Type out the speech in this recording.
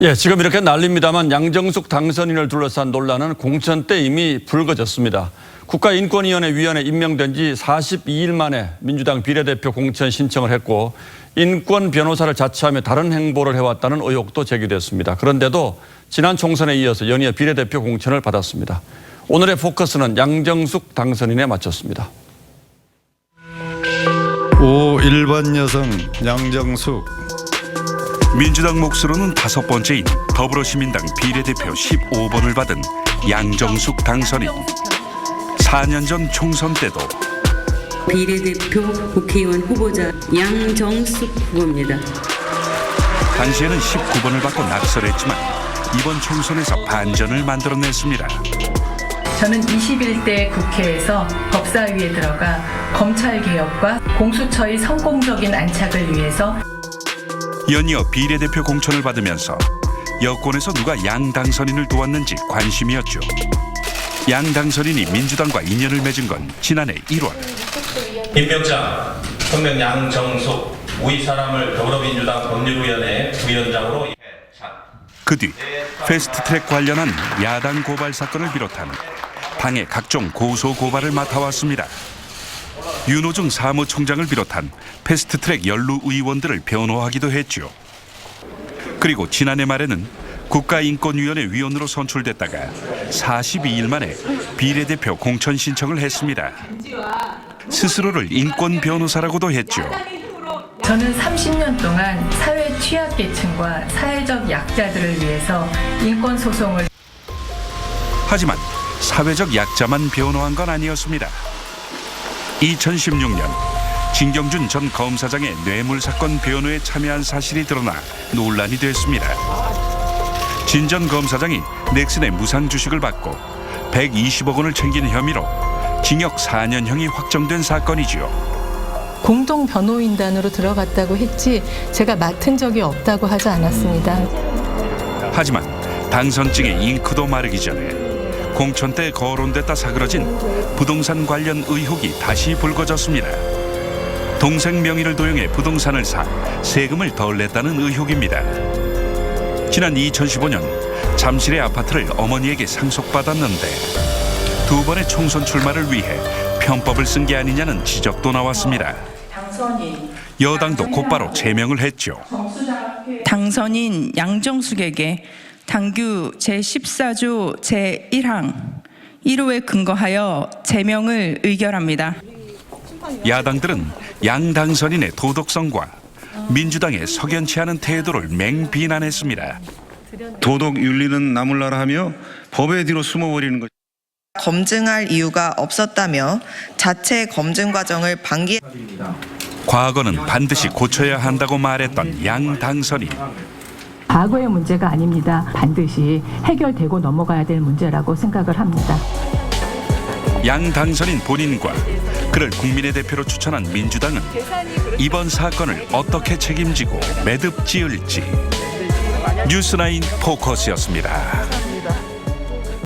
예, 지금 이렇게 난립니다만 양정숙 당선인을 둘러싼 논란은 공천 때 이미 불거졌습니다. 국가인권위원회 위원에 임명된 지 42일 만에 민주당 비례대표 공천 신청을 했고 인권 변호사를 자처하며 다른 행보를 해왔다는 의혹도 제기됐습니다. 그런데도 지난 총선에 이어서 연이어 비례대표 공천을 받았습니다. 오늘의 포커스는 양정숙 당선인에 맞췄습니다. 1번 여성 양정숙. 민주당 몫으로는 5번째인 더불어시민당 비례대표 15번을 받은 양정숙 당선인. 4년 전 총선 때도 비례대표 국회의원 후보자 양정숙 후보입니다. 당시에는 19번을 받고 낙선했지만 이번 총선에서 반전을 만들어냈습니다. 저는 21대 국회에서 법사위에 들어가 검찰개혁과 공수처의 성공적인 안착을 위해서 연이어 비례대표 공천을 받으면서 여권에서 누가 양 당선인을 도왔는지 관심이었죠. 양 당선인이 민주당과 인연을 맺은 건 지난해 1월. 임명장 성명 양정숙 우리 사람을 더불어민주당 법률위원회 부위원장으로 그 뒤 패스트트랙 관련한 야당 고발 사건을 비롯한 당의 각종 고소 고발을 맡아왔습니다. 윤호중 사무총장을 비롯한 패스트트랙 연루 의원들을 변호하기도 했죠. 그리고 지난해 말에는 국가인권위원회 위원으로 선출됐다가 42일 만에 비례대표 공천 신청을 했습니다. 스스로를 인권 변호사라고도 했죠. 저는 30년 동안 사회 취약계층과 사회적 약자들을 위해서 인권소송을 하지만 사회적 약자만 변호한 건 아니었습니다. 2016년 진경준 전 검사장의 뇌물 사건 변호에 참여한 사실이 드러나 논란이 됐습니다. 진 전 검사장이 넥슨의 무상 주식을 받고 120억 원을 챙긴 혐의로 징역 4년형이 확정된 사건이지요. 공동 변호인단으로 들어갔다고 했지 제가 맡은 적이 없다고 하지 않았습니다. 하지만 당선증의 잉크도 마르기 전에 공천 때 거론됐다 사그러진 부동산 관련 의혹이 다시 불거졌습니다. 동생 명의를 도용해 부동산을 사 세금을 덜 냈다는 의혹입니다. 지난 2015년 잠실의 아파트를 어머니에게 상속받았는데 2번의 총선 출마를 위해 편법을 쓴 게 아니냐는 지적도 나왔습니다. 여당도 곧바로 제명을 했죠. 당선인 양정숙에게 당규 제14조 제1항 1호에 근거하여 제명을 의결합니다. 야당들은 양 당선인의 도덕성과 민주당의 석연치 않은 태도를 맹비난했습니다. 도덕 윤리는 나몰라라 하며 법의 뒤로 숨어버리는 것. 검증할 이유가 없었다며 자체 검증 과정을 과거는 반드시 고쳐야 한다고 말했던 양 당선인. 과거의 문제가 아닙니다. 반드시 해결되고 넘어가야 될 문제라고 생각을 합니다. 양 당선인 본인과 그를 국민의 대표로 추천한 민주당은 이번 사건을 어떻게 책임지고 매듭 지을지. 뉴스나인 포커스였습니다.